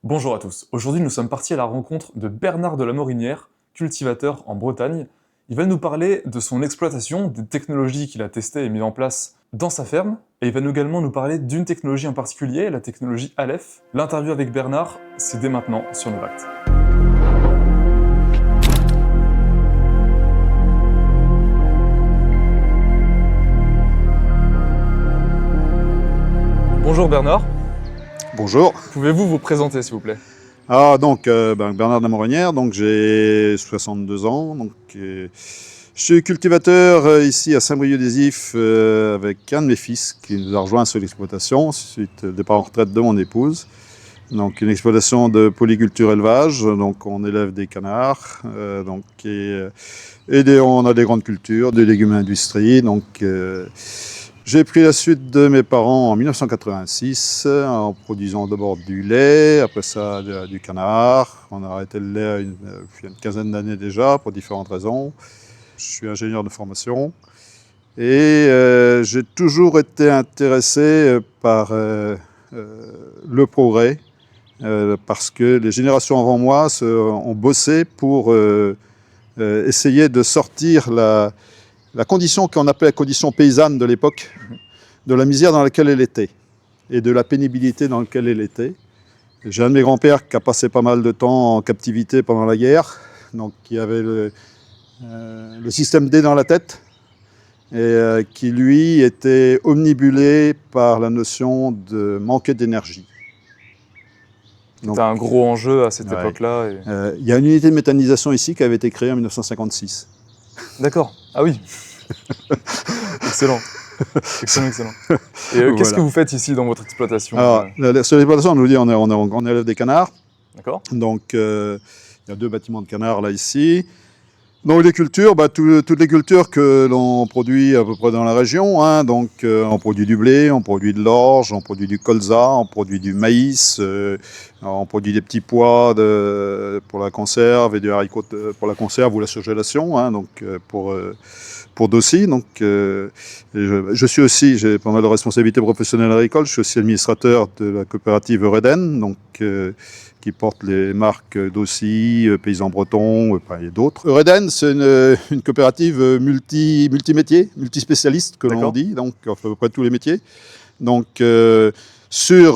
Bonjour à tous. Aujourd'hui, nous sommes partis à la rencontre de Bernard de la Morinière, cultivateur en Bretagne. Il va nous parler de son exploitation, des technologies qu'il a testées et mises en place dans sa ferme. Et il va également nous parler d'une technologie en particulier, la technologie Aleph. L'interview avec Bernard, c'est dès maintenant sur Novact. Bonjour Bernard. Bonjour. Pouvez-vous vous présenter s'il vous plaît? Bernard de la Morinière, j'ai 62 ans. Je suis cultivateur ici à Saint-Brieuc-des-Ifs avec un de mes fils qui nous a rejoint sur l'exploitation suite au départ en retraite de mon épouse. Donc une exploitation de polyculture élevage, donc on élève des canards, on a des grandes cultures, des légumes industrie. J'ai pris la suite de mes parents en 1986 en produisant d'abord du lait, après ça du canard. On a arrêté le lait il y a une quinzaine d'années déjà pour différentes raisons. Je suis ingénieur de formation et j'ai toujours été intéressé par le progrès parce que les générations avant moi ont bossé pour essayer de sortir la condition qu'on appelait la condition paysanne de l'époque, de la misère dans laquelle elle était et de la pénibilité dans laquelle elle était. J'ai un de mes grands-pères qui a passé pas mal de temps en captivité pendant la guerre, donc qui avait le système D dans la tête et qui lui était omnibulé par la notion de manquer d'énergie. C'était un gros enjeu à cette époque-là. Il y a une unité de méthanisation ici qui avait été créée en 1956. D'accord. Ah oui. Excellent. Excellent. Et qu'est-ce que vous faites ici dans votre exploitation? Alors, sur l'exploitation, on nous dit on élève des canards. D'accord. Donc, il y a 2 bâtiments de canards là, ici. Donc, les cultures, toutes les cultures que l'on produit à peu près dans la région. On produit du blé, on produit de l'orge, on produit du colza, on produit du maïs, on produit des petits pois pour la conserve et du haricot pour la conserve ou la surgélation, pour Dossi. Je suis aussi, j'ai pas mal de responsabilités professionnelles agricoles. Je suis aussi administrateur de la coopérative Eureden, qui porte les marques Dossi, Paysans Bretons et d'autres. Eureden, c'est une coopérative multimétier, multispécialiste que l'on dit, donc à peu près tous les métiers.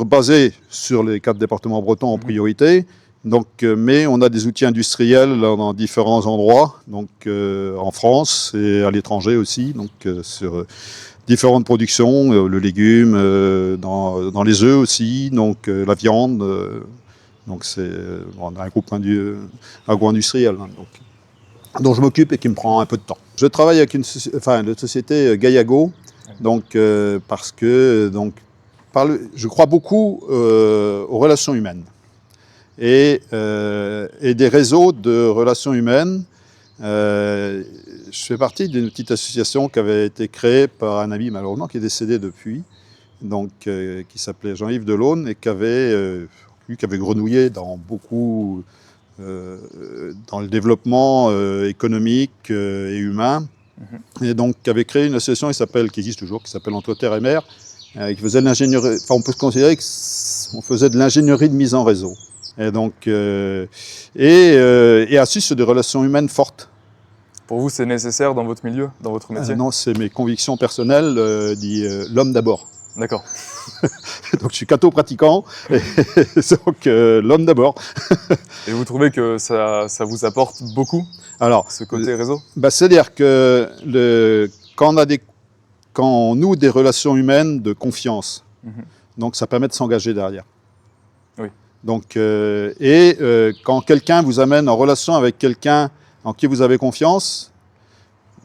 Basé sur les 4 départements bretons en priorité. Mais on a des outils industriels dans différents endroits, en France et à l'étranger aussi, sur différentes productions, le légume, dans les œufs aussi, la viande. On a un groupe agro-industriel dont je m'occupe et qui me prend un peu de temps. Je travaille avec une société Gaillago, parce que je crois beaucoup aux relations humaines. Et des réseaux de relations humaines. Je fais partie d'une petite association qui avait été créée par un ami malheureusement qui est décédé depuis, qui s'appelait Jean-Yves Delaune et qui avait grenouillé dans le développement économique et humain, et qui avait créé une association qui existe toujours, qui s'appelle Entre Terre et Mer, qui faisait de l'ingénierie. On peut se considérer qu'on faisait de l'ingénierie de mise en réseau. Et assis sur des relations humaines fortes. Pour vous, c'est nécessaire dans votre milieu, dans votre métier? Non, c'est mes convictions personnelles, l'homme d'abord. D'accord. Donc je suis catho-pratiquant, l'homme d'abord. Et vous trouvez que ça vous apporte beaucoup, ce côté réseau? C'est-à-dire que quand on noue des relations humaines de confiance, ça permet de s'engager derrière. Oui. Quand quelqu'un vous amène en relation avec quelqu'un en qui vous avez confiance,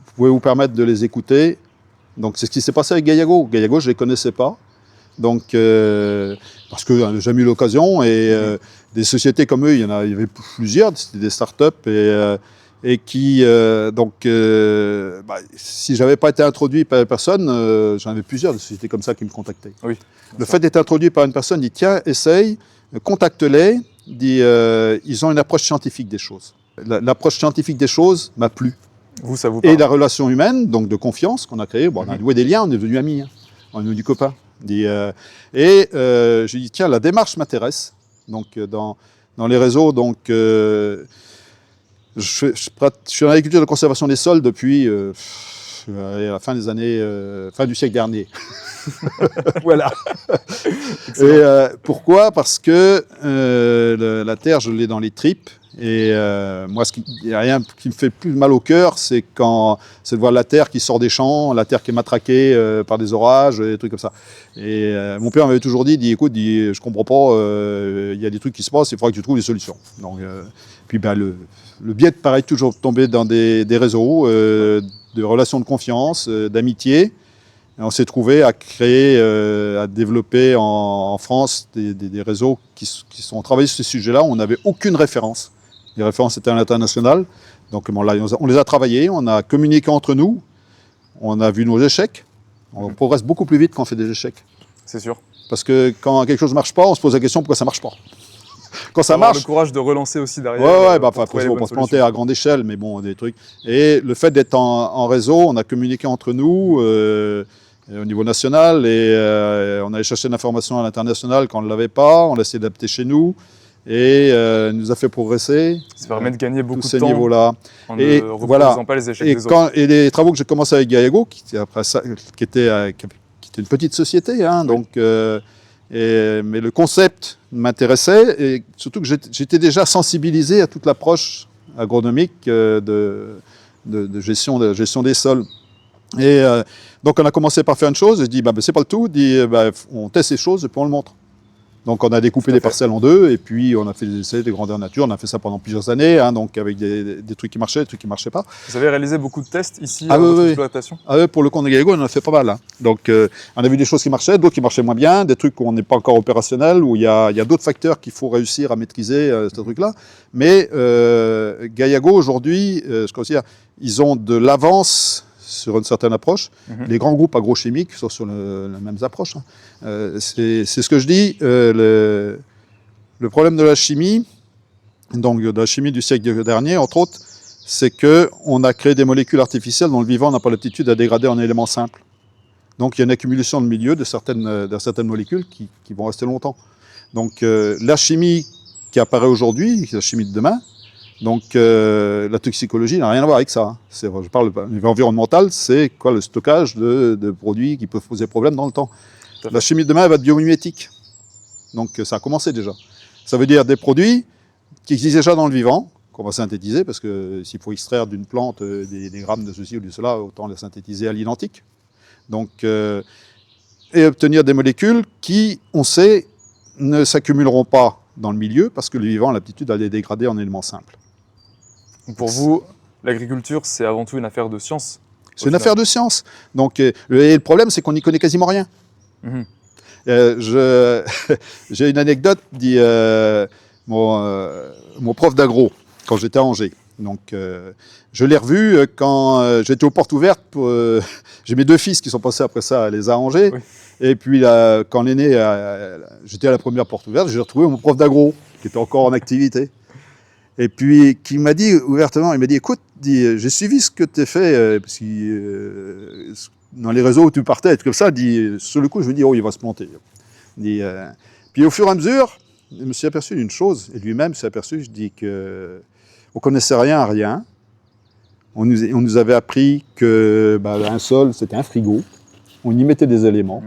vous pouvez vous permettre de les écouter. C'est ce qui s'est passé avec Gaillago. Gaillago, je ne les connaissais pas. Parce que j'ai jamais eu l'occasion. Des sociétés comme eux, il y avait plusieurs, c'était des startups. Si je n'avais pas été introduit par personne, j'en avais plusieurs de sociétés comme ça qui me contactaient. Oui, le fait d'être introduit par une personne, dit tiens, essaye, contacte-les, ils ont une approche scientifique des choses. L'approche scientifique des choses m'a plu. Vous, ça vous parle? Et la relation humaine, de confiance qu'on a créée, on a noué des liens, on est devenus amis, on est devenus copains. J'ai dit tiens, la démarche m'intéresse. Donc, dans les réseaux, donc, je suis en agriculture de conservation des sols depuis à la fin des années, fin du siècle dernier. Voilà. Et pourquoi? Parce que la terre, je l'ai dans les tripes. Et moi, il n'y a rien qui me fait plus mal au cœur, c'est de voir la terre qui sort des champs, la terre qui est matraquée par des orages, des trucs comme ça. Et mon père m'avait toujours dit, écoute, je comprends pas, il y a des trucs qui se passent, il faudra que tu trouves des solutions. Donc, puis ben, le biais de pareil, toujours tomber dans des réseaux, de relations de confiance, d'amitié. Et on s'est trouvé à créer, à développer en France des réseaux qui sont travaillés sur ce sujet-là. On n'avait aucune référence. Les références étaient à l'international. Donc bon, là, on les a travaillés, on a communiqué entre nous, on a vu nos échecs. On progresse beaucoup plus vite quand on fait des échecs. C'est sûr. Parce que quand quelque chose ne marche pas, on se pose la question pourquoi ça ne marche pas. Quand ça Avoir marche. le courage de relancer aussi derrière. Ouais, bah, on peut se planter à grande échelle, mais bon, des trucs. Et le fait d'être en réseau, on a communiqué entre nous au niveau national et on allait chercher de l'information à l'international quand on ne l'avait pas, on l'a essayé d'adapter chez nous et nous a fait progresser. Ça permet de gagner beaucoup tous de ces temps niveaux-là. en Et ne reproduisant voilà. pas les échecs des autres. Et les travaux que j'ai commencé avec Gaillago, qui était une petite société, hein, Oui. donc, mais le concept m'intéressait et surtout que j'étais déjà sensibilisé à toute l'approche agronomique de gestion des sols. Et donc on a commencé par faire une chose, je dis c'est pas le tout, on teste ces choses et puis on le montre. Donc on a découpé des parcelles en deux et puis on a fait des essais de grandeur nature, on a fait ça pendant plusieurs années, hein, donc avec des trucs qui marchaient, des trucs qui marchaient pas. Vous avez réalisé beaucoup de tests ici Ah, dans votre oui. exploitation? Ah oui, pour le compte de Gaillago, on en a fait pas mal. Hein. Donc on a vu des choses qui marchaient, d'autres qui marchaient moins bien, des trucs où on n'est pas encore opérationnel, où il y a d'autres facteurs qu'il faut réussir à maîtriser, ce truc-là. Mais Gaillago aujourd'hui, je considère, ils ont de l'avance sur une certaine approche. Les grands groupes agrochimiques sont sur la même approche. Hein. C'est ce que je dis. Le problème de la chimie, donc de la chimie du siècle dernier, entre autres, c'est qu'on a créé des molécules artificielles dont le vivant n'a pas l'aptitude à dégrader en éléments simples. Donc il y a une accumulation de milieu de certaines molécules qui vont rester longtemps. Donc la chimie qui apparaît aujourd'hui, la chimie de demain, donc la toxicologie n'a rien à voir avec ça. Hein. Je parle au niveau environnemental, c'est quoi le stockage de produits qui peuvent poser problème dans le temps. La chimie de demain elle va être biomimétique. Donc ça a commencé déjà. Ça veut dire des produits qui existent déjà dans le vivant, qu'on va synthétiser, parce que s'il faut extraire d'une plante des grammes de ceci ou de cela, autant les synthétiser à l'identique. Donc, et obtenir des molécules qui, on sait, ne s'accumuleront pas dans le milieu, parce que le vivant a l'aptitude à les dégrader en éléments simples. Donc pour vous, l'agriculture, c'est avant tout une affaire de science? C'est une affaire de science. Donc, et le problème, c'est qu'on n'y connaît quasiment rien. J'ai une anecdote, dit mon prof d'agro, quand j'étais à Angers. Donc, je l'ai revu quand j'étais aux portes ouvertes. J'ai mes deux fils qui sont passés après ça, les à Angers. Oui. Et puis, quand l'aîné, j'étais à la première porte ouverte, j'ai retrouvé mon prof d'agro, qui était encore en activité. Et puis, qui m'a dit ouvertement, il m'a dit, écoute, j'ai suivi ce que tu as fait, parce que dans les réseaux où tu partais, comme ça, sur le coup, je me dis, oh, il va se planter. Puis au fur et à mesure, je me suis aperçu d'une chose, et lui-même s'est aperçu, je dis que on connaissait rien à rien. On nous avait appris que un sol, c'était un frigo. On y mettait des éléments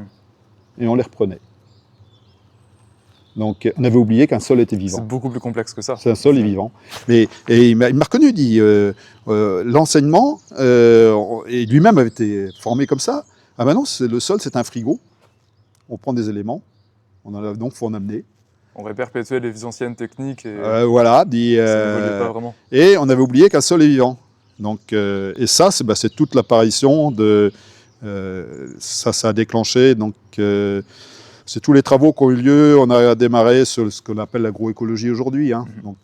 et on les reprenait. Donc, on avait oublié qu'un sol était vivant. C'est beaucoup plus complexe que ça. C'est un sol est vivant. Et il m'a reconnu, dit, l'enseignement, et lui-même avait été formé comme ça. Ah ben non, le sol, c'est un frigo. On prend des éléments, donc il faut en amener. On réperpétuait les anciennes techniques et voilà, ça n'évoluait pas vraiment. Et on avait oublié qu'un sol est vivant. Donc, et ça, c'est toute l'apparition de... ça a déclenché, donc c'est tous les travaux qui ont eu lieu. On a démarré sur ce qu'on appelle l'agroécologie aujourd'hui. Hein. Donc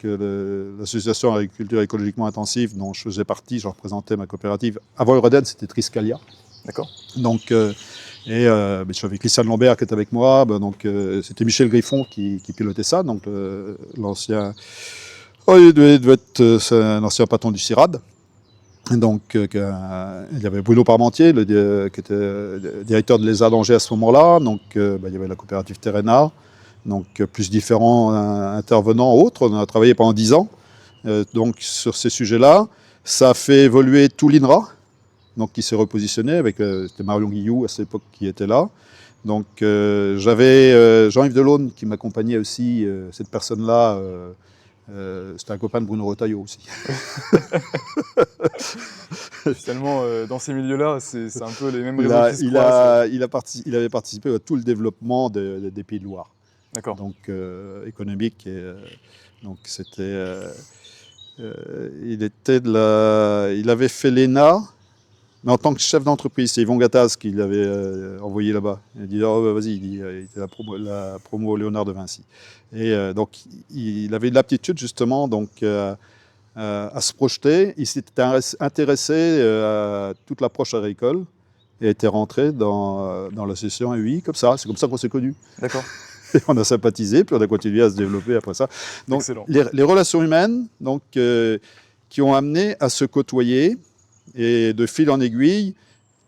l'association agriculture écologiquement intensive dont je faisais partie, je représentais ma coopérative. Avant Eureden, c'était Triscalia. D'accord. Donc... j'avais Christian Lambert qui était avec moi, donc c'était Michel Griffon qui pilotait ça, donc l'ancien, il devait être un ancien patron du CIRAD. Donc il y avait Bruno Parmentier, qui était directeur de l'ESA d'Angers à ce moment-là, donc il y avait la coopérative Terrena, donc plus différents intervenants autres. On a travaillé pendant 10 ans donc sur ces sujets-là. Ça a fait évoluer tout l'INRA, donc qui s'est repositionné avec c'était Marion Guillou à cette époque qui était là. Donc j'avais Jean-Yves Delaune qui m'accompagnait aussi, cette personne-là. C'était un copain de Bruno Retailleau aussi. Finalement, dans ces milieux-là, c'est un peu les mêmes Il, réseaux a, qui se il, croisent. il avait participé à tout le développement des Pays de Loire, D'accord. donc économique. Donc c'était, il avait fait l'ENA, mais en tant que chef d'entreprise. C'est Yvon Gattaz qui l'avait envoyé là-bas. Il a dit oh, vas-y, il était la promo Léonard de Vinci. Et donc il avait de l'aptitude justement donc à se projeter. Il s'était intéressé à toute l'approche agricole et était rentré dans l'association AUI comme ça. C'est comme ça qu'on s'est connus. D'accord. Et on a sympathisé, puis on a continué à se développer après ça. Donc les relations humaines donc, qui ont amené à se côtoyer et de fil en aiguille,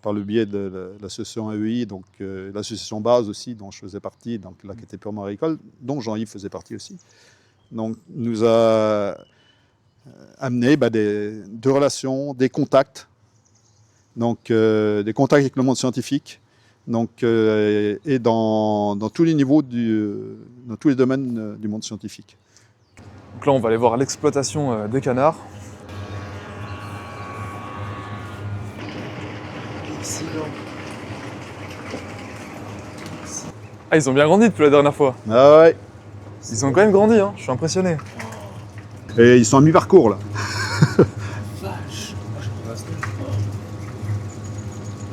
par le biais de l'association AEI, donc l'association base aussi, dont je faisais partie, donc là qui était purement agricole, dont Jean-Yves faisait partie aussi. Donc nous a amené des relations, des contacts, donc des contacts avec le monde scientifique, donc, et dans tous les niveaux, dans tous les domaines du monde scientifique. Donc là, on va aller voir l'exploitation des canards. Ah, ils ont bien grandi depuis la dernière fois. Ah ouais. Ils ont quand même grandi, hein. Je suis impressionné. Et ils sont à mi-parcours là.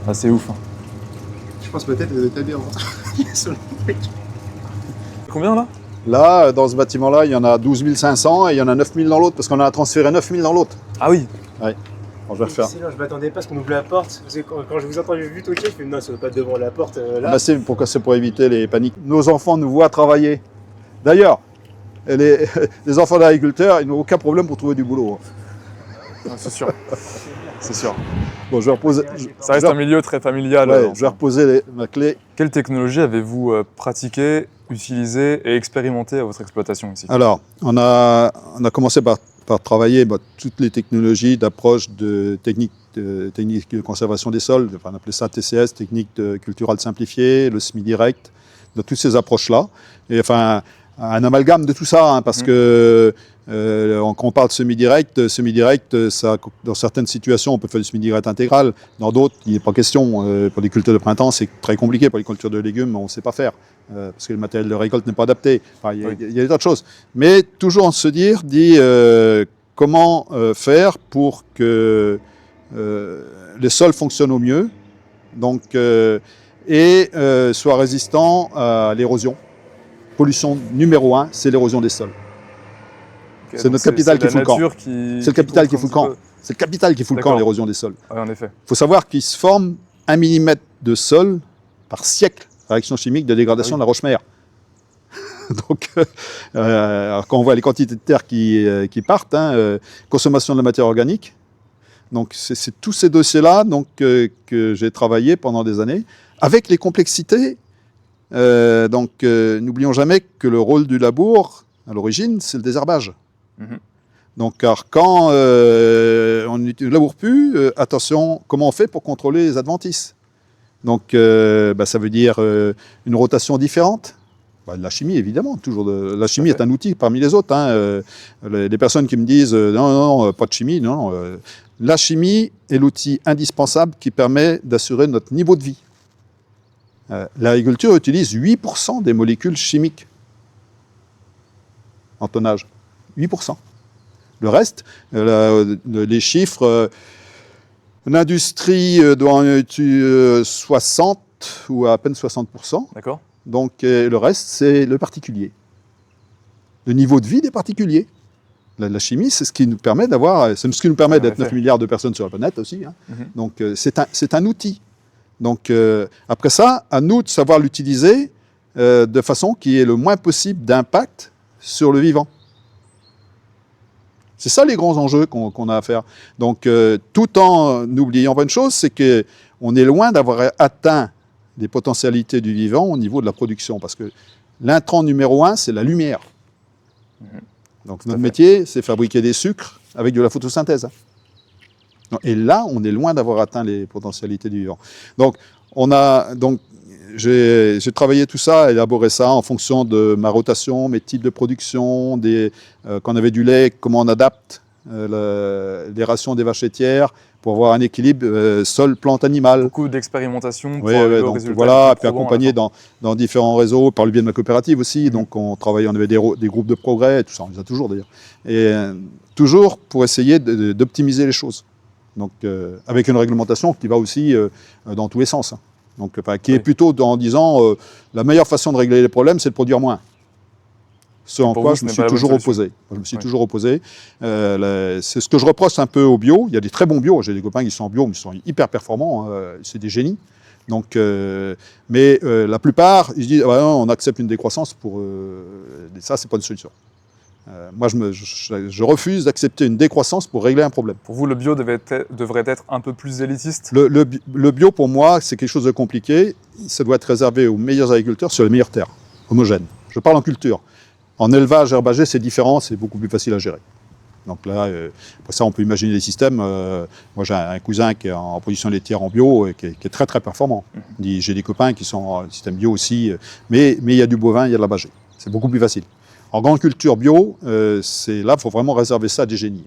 Ah, c'est ouf. Hein. Je pense peut-être que t'as bien. Combien là? Là, dans ce bâtiment-là, il y en a 12 500 et il y en a 9 000 dans l'autre, parce qu'on a transféré 9 000 dans l'autre. Ah oui. Ouais. Bon, je vais refaire. Sinon, je m'attendais pas à ce qu'on ouvre la porte. Parce que quand je vous entends vu toquer, je me dis non, ça ne doit pas devant la porte là. Bah, c'est pour éviter les paniques. Nos enfants nous voient travailler. D'ailleurs, les enfants d'agriculteurs, ils n'ont aucun problème pour trouver du boulot. Ah, c'est sûr. C'est sûr. Bon, je vais reposer. Ça reste un milieu très familial. Ouais, je vais reposer ma clé. Quelle technologie avez-vous pratiquée, utilisée et expérimentée à votre exploitation ici? Alors, on a commencé par travailler toutes les technologies d'approche de techniques de conservation des sols, enfin, on appelait ça TCS, technique culturale simplifiée, le semi-direct, de toutes ces approches-là. Et enfin, un amalgame de tout ça, hein, parce que quand on parle de semi-direct, ça, dans certaines situations, on peut faire du semi-direct intégral. Dans d'autres, il n'est pas question. Pour les cultures de printemps, c'est très compliqué. Pour les cultures de légumes, on ne sait pas faire, parce que le matériel de récolte n'est pas adapté. Enfin, il y a des tas de choses. Mais toujours se dit comment faire pour que les sols fonctionnent au mieux, donc, et soient résistants à l'érosion. Pollution numéro 1, c'est l'érosion des sols. Okay, c'est notre capital qui fout le camp. C'est le capital qui fout le camp. C'est le capital qui fout le camp, l'érosion des sols. Ouais, en effet. Il faut savoir qu'il se forme 1 mm de sol par siècle, réaction chimique de dégradation de la roche-mère. Donc, alors quand on voit les quantités de terre qui partent, consommation de la matière organique, donc c'est tous ces dossiers-là que j'ai travaillé pendant des années, avec les complexités. N'oublions jamais que le rôle du labour, à l'origine, c'est le désherbage. Donc, alors, quand on ne laboure plus, attention, comment on fait pour contrôler les adventices? Donc, ça veut dire une rotation différente. De la chimie, évidemment. La chimie est un outil parmi les autres. Les personnes qui me disent non, pas de chimie, non. La chimie est l'outil indispensable qui permet d'assurer notre niveau de vie. L'agriculture utilise 8% des molécules chimiques en tonnage. 8%. Le reste, les chiffres, l'industrie doit en utiliser 60 ou à peine 60%. D'accord. Donc le reste, c'est le particulier. Le niveau de vie des particuliers. La chimie, c'est ce qui nous permet d'être 9 milliards de personnes sur la planète aussi. Donc c'est un outil. Donc après ça, à nous de savoir l'utiliser de façon qui ait le moins possible d'impact sur le vivant. C'est ça les grands enjeux qu'on a à faire. Donc tout en n'oubliant pas une chose, c'est qu'on est loin d'avoir atteint des potentialités du vivant au niveau de la production. Parce que L'intrant numéro 1, c'est la lumière. Donc notre métier, c'est fabriquer des sucres avec de la photosynthèse. Et là, on est loin d'avoir atteint les potentialités du vivant. Donc, j'ai travaillé tout ça, élaboré ça en fonction de ma rotation, mes types de production, quand on avait du lait, comment on adapte les rations des vaches laitières pour avoir un équilibre sol, plante, animal. Beaucoup d'expérimentation pour Oui, arriver au donc résultat voilà, le plus puis probant à la accompagné fin. dans différents réseaux, par le biais de ma coopérative aussi. Donc on avait des groupes de progrès, tout ça, on les a toujours d'ailleurs. Et toujours pour essayer d'optimiser les choses. Donc avec une réglementation qui va aussi dans tous les sens. Hein. Donc, qui est plutôt en disant la meilleure façon de régler les problèmes, c'est de produire moins. Ce en quoi je me suis toujours opposé. Je me suis toujours opposé. C'est ce que je reproche un peu au bio. Il y a des très bons bio. J'ai des copains qui sont en bio, mais ils sont hyper performants. Hein. C'est des génies. Donc, mais la plupart, ils se disent ah, non, on accepte une décroissance pour ça, c'est pas une solution. Moi, je refuse d'accepter une décroissance pour régler un problème. Pour vous, le bio devrait être un peu plus élitiste? Le bio, pour moi, c'est quelque chose de compliqué. Ça doit être réservé aux meilleurs agriculteurs sur les meilleures terres, homogènes. Je parle en culture. En élevage herbager, c'est différent, c'est beaucoup plus facile à gérer. Donc là, après ça, on peut imaginer des systèmes. Moi, j'ai un cousin qui est en production laitière en bio, qui est très, très performant. J'ai des copains qui sont en système bio aussi. Mais il y a du bovin, il y a de l'herbager. C'est beaucoup plus facile. En grande culture bio, là, il faut vraiment réserver ça à des génies.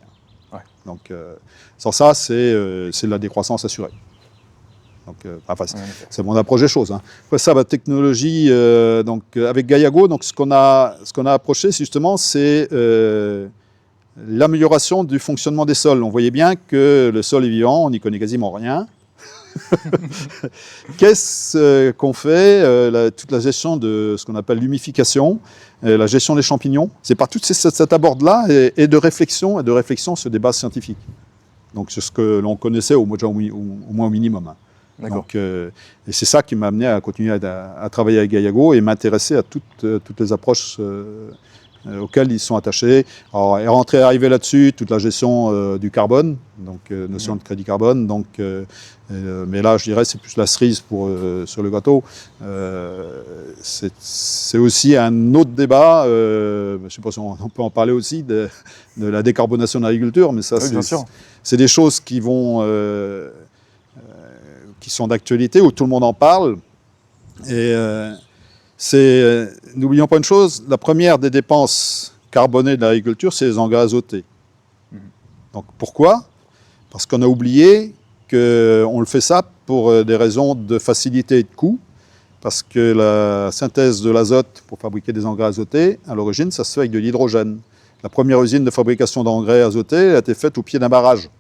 Ouais. Donc, sans ça, c'est de la décroissance assurée. Donc, c'est mon approche des choses. Hein. Après ça, technologie, avec Gaiago, ce qu'on a approché, justement, c'est l'amélioration du fonctionnement des sols. On voyait bien que le sol est vivant, on n'y connaît quasiment rien. Qu'est-ce qu'on fait toute la gestion de ce qu'on appelle l'humification, la gestion des champignons, c'est par toute cette aborde-là et de réflexion sur des bases scientifiques. Donc c'est ce que l'on connaissait au moins au minimum. Hein. Donc, et c'est ça qui m'a amené à continuer à travailler avec Gaiago et m'intéresser à toutes les approches auxquelles ils sont attachés. Alors, arriver là-dessus, toute la gestion du carbone, donc notion de crédit carbone. Donc, mais là, je dirais, c'est plus la cerise sur le gâteau. C'est aussi un autre débat. Je ne sais pas si on peut en parler aussi de la décarbonation de l'agriculture, mais ça, c'est des choses qui sont d'actualité, où tout le monde en parle. Et n'oublions pas une chose, la première des dépenses carbonées de l'agriculture, c'est les engrais azotés. Donc pourquoi? Parce qu'on a oublié qu'on le fait ça pour des raisons de facilité et de coût, parce que la synthèse de l'azote pour fabriquer des engrais azotés, à l'origine, ça se fait avec de l'hydrogène. La première usine de fabrication d'engrais azotés a été faite au pied d'un barrage.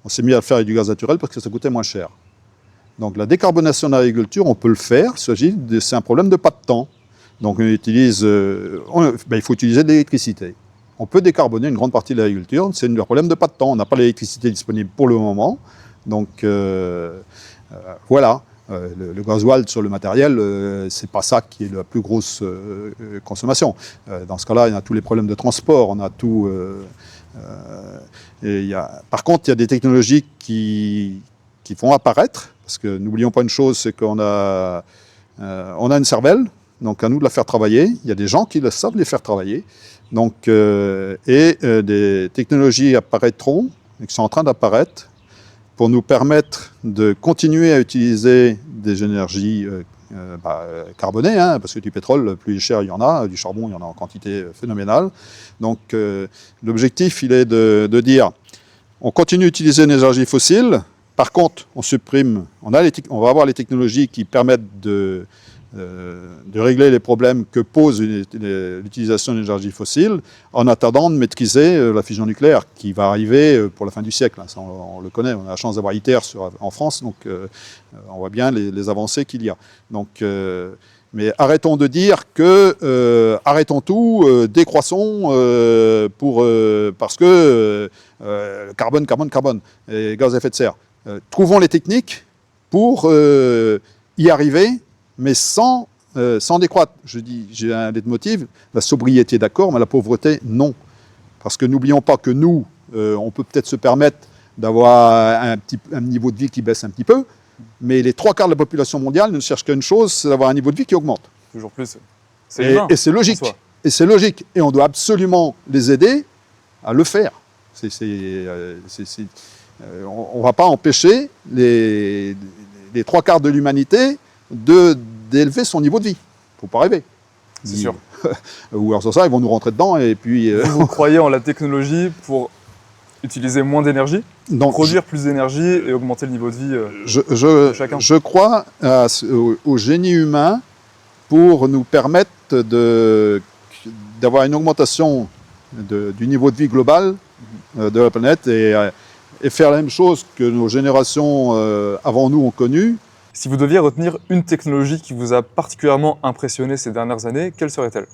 On s'est mis à le faire avec du gaz naturel parce que ça coûtait moins cher. Donc la décarbonation de l'agriculture, on peut le faire, c'est un problème de pas de temps. Donc on utilise, il faut utiliser de l'électricité. On peut décarboner une grande partie de l'agriculture, c'est un problème de pas de temps. On n'a pas l'électricité disponible pour le moment. Donc voilà, le gasoil sur le matériel, c'est pas ça qui est la plus grosse consommation. Dans ce cas-là, il y a tous les problèmes de transport, on a tout. Par contre, il y a des technologies qui vont apparaître, parce que n'oublions pas une chose, c'est qu'on a une cervelle, donc à nous de la faire travailler. Il y a des gens qui savent les faire travailler. Donc, des technologies apparaîtront, et qui sont en train d'apparaître, pour nous permettre de continuer à utiliser des énergies carbonées, hein, parce que du pétrole, plus cher il y en a, du charbon il y en a en quantité phénoménale. Donc l'objectif, il est de dire, on continue d'utiliser une énergie fossile. Par contre, on va avoir les technologies qui permettent de régler les problèmes que pose l'utilisation de l'énergie fossile, en attendant de maîtriser la fusion nucléaire, qui va arriver pour la fin du siècle. Ça, on le connaît, on a la chance d'avoir ITER en France, donc on voit bien les avancées qu'il y a. Donc, mais arrêtons de dire que, arrêtons tout, décroissons, parce que carbone, et gaz à effet de serre. Trouvons les techniques pour y arriver, mais sans décroître. Je dis, j'ai un leitmotiv, la sobriété d'accord, mais la pauvreté non. Parce que n'oublions pas que nous, on peut peut-être se permettre d'avoir un niveau de vie qui baisse un petit peu, mais les 3/4 de la population mondiale ne cherchent qu'une chose, c'est d'avoir un niveau de vie qui augmente. Toujours plus. C'est humain, et c'est logique. en soi. Et c'est logique. Et on doit absolument les aider à le faire. On ne va pas empêcher les trois quarts de l'humanité d'élever son niveau de vie. Il ne faut pas rêver. C'est sûr. Ou alors sur ça, ils vont nous rentrer dedans et puis... Vous croyez en la technologie pour utiliser moins d'énergie, donc, produire plus d'énergie et augmenter le niveau de vie de chacun. je crois au génie humain pour nous permettre d'avoir une augmentation du niveau de vie global de la planète et faire la même chose que nos générations avant nous ont connu. Si vous deviez retenir une technologie qui vous a particulièrement impressionné ces dernières années, quelle serait-elle?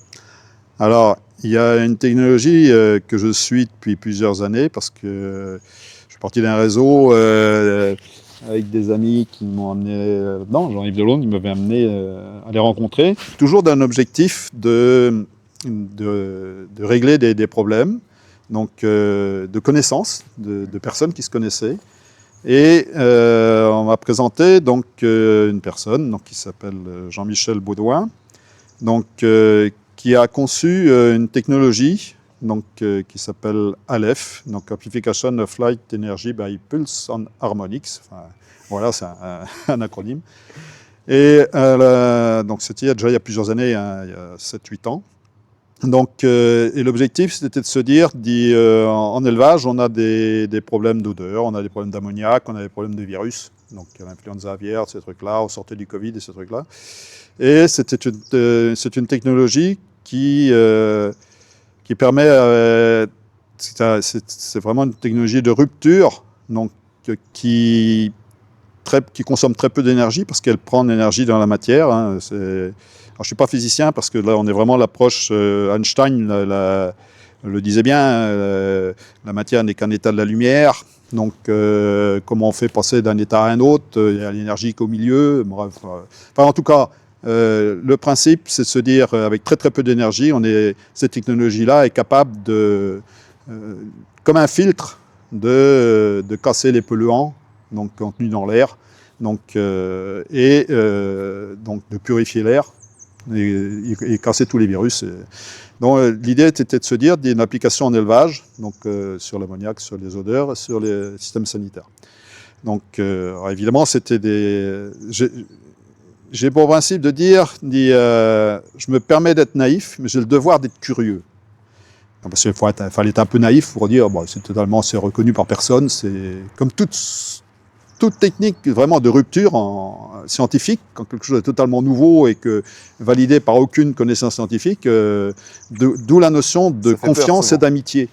Alors, il y a une technologie que je suis depuis plusieurs années parce que je suis parti d'un réseau avec des amis qui m'ont amené dedans. Jean-Yves Delonde, il m'avait amené à les rencontrer. Toujours d'un objectif de régler des problèmes, donc de connaissances, de personnes qui se connaissaient. Et on m'a présenté donc une personne donc, qui s'appelle Jean-Michel Baudouin, donc, qui a conçu une technologie donc, qui s'appelle ALEF, donc Amplification of Light Energy by Pulse on Harmonics. Enfin, voilà, c'est un acronyme. Et donc c'était il y a plusieurs années, hein, il y a 7-8 ans. Donc, et l'objectif, c'était de se dire, en élevage, on a des problèmes d'odeur, on a des problèmes d'ammoniac, on a des problèmes de virus, donc l'influenza aviaire, ces trucs-là, on sortait du Covid et ces trucs-là. Et c'est une technologie qui permet, c'est vraiment une technologie de rupture, donc qui consomme très peu d'énergie parce qu'elle prend de l'énergie dans la matière. Hein, alors, je ne suis pas physicien parce que là, on est vraiment l'approche Einstein le disait bien, la matière n'est qu'un état de la lumière. Donc, comment on fait passer d'un état à un autre, il y a l'énergie qu'au milieu. Bref, enfin, en tout cas, le principe, c'est de se dire, avec très très peu d'énergie, cette technologie-là est capable comme un filtre, de casser les polluants donc contenus dans l'air, donc de purifier l'air et casser tous les virus. Donc l'idée était de se dire d'une application en élevage, donc sur l'ammoniac, sur les odeurs, sur les systèmes sanitaires. Donc évidemment, c'était j'ai pour principe de dire, je me permets d'être naïf, mais j'ai le devoir d'être curieux. Parce qu'il fallait être un peu naïf pour dire, bon, c'est reconnu par personne, c'est comme toute technique vraiment de rupture scientifique, quand quelque chose est totalement nouveau et que validé par aucune connaissance scientifique, d'où la notion de confiance et d'amitié.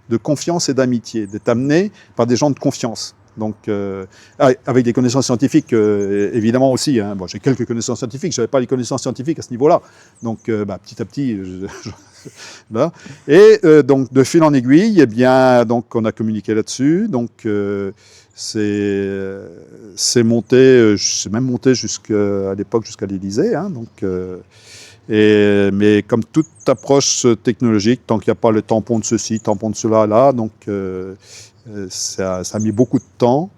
De confiance et d'amitié, d'être amené par des gens de confiance. Donc, avec des connaissances scientifiques, évidemment aussi. Hein. Bon, j'ai quelques connaissances scientifiques, je n'avais pas les connaissances scientifiques à ce niveau-là. Donc, petit à petit, là. Et donc, de fil en aiguille, eh bien, donc, on a communiqué là-dessus. Donc, c'est monté, c'est même monté à l'époque jusqu'à l'Élysée. Hein, donc, mais comme toute approche technologique, tant qu'il n'y a pas le tampon de ceci, tampon de cela, là, donc ça a mis beaucoup de temps.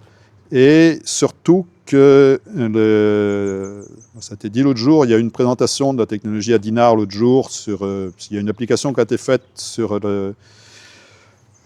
Et surtout que, ça a été dit l'autre jour, il y a eu une présentation de la technologie à Dinard l'autre jour, il y a une application qui a été faite sur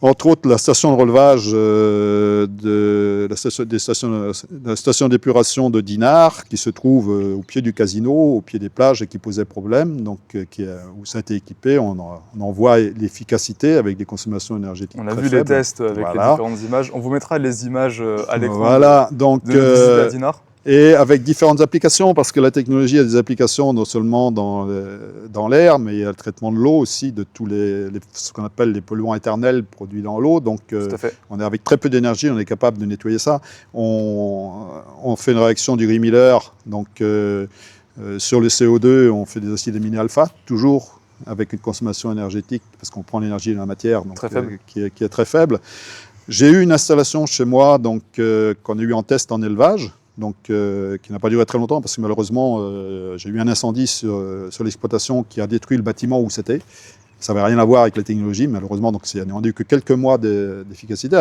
entre autres, la station de relevage de la station d'épuration de Dinard, qui se trouve au pied du casino, au pied des plages et qui posait problème, donc où ça a été équipé, on en voit l'efficacité avec des consommations énergétiques. On a vu les tests avec les différentes images. On vous mettra les images à l'écran. Voilà, donc de visite à Dinard. Et avec différentes applications, parce que la technologie a des applications non seulement dans l'air, mais il y a le traitement de l'eau aussi, de tous ce qu'on appelle les polluants éternels produits dans l'eau. Donc, on est avec très peu d'énergie, on est capable de nettoyer ça. On fait une réaction du Grimiller, donc sur le CO2, on fait des acides aminés alpha, toujours avec une consommation énergétique, parce qu'on prend l'énergie de la matière, donc, qui est très faible. J'ai eu une installation chez moi, donc qu'on a eu en test en élevage. Donc, qui n'a pas duré très longtemps parce que malheureusement, j'ai eu un incendie sur l'exploitation qui a détruit le bâtiment où c'était. Ça n'avait rien à voir avec la technologie, malheureusement, donc on n'a eu que quelques mois d'efficacité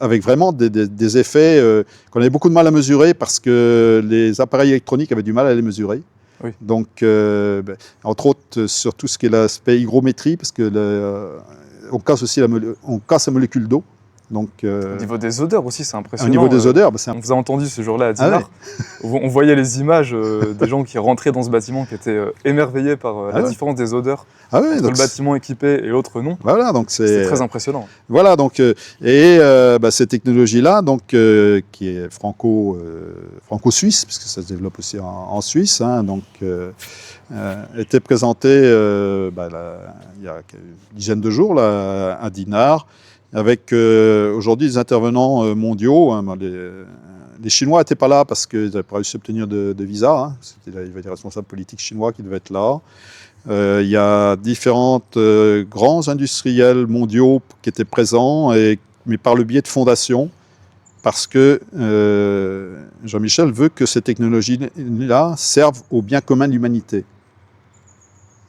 avec vraiment des effets qu'on avait beaucoup de mal à mesurer parce que les appareils électroniques avaient du mal à les mesurer. Oui. Donc, entre autres, sur tout ce qui est l'aspect hygrométrie, parce que on casse aussi on casse la molécule d'eau. Donc, Au niveau des odeurs aussi, c'est impressionnant. au niveau des odeurs, On vous a entendu ce jour-là à Ah Dinard. On voyait les images des gens qui rentraient dans ce bâtiment, qui étaient émerveillés par la différence des odeurs entre le bâtiment équipé et l'autre non. Voilà, donc c'est très impressionnant. Voilà, donc cette technologie-là, donc qui est franco-suisse, puisque ça se développe aussi en Suisse, hein, donc était présentée il y a une dizaine de jours là, à Dinard, avec aujourd'hui des intervenants mondiaux. Hein, les Chinois n'étaient pas là parce qu'ils n'avaient pas réussi à obtenir de visa. Hein. Il y avait des responsables politiques chinois qui devaient être là. Il y a différents grands industriels mondiaux qui étaient présents, mais par le biais de fondations, parce que Jean-Michel veut que ces technologies-là servent au bien commun de l'humanité.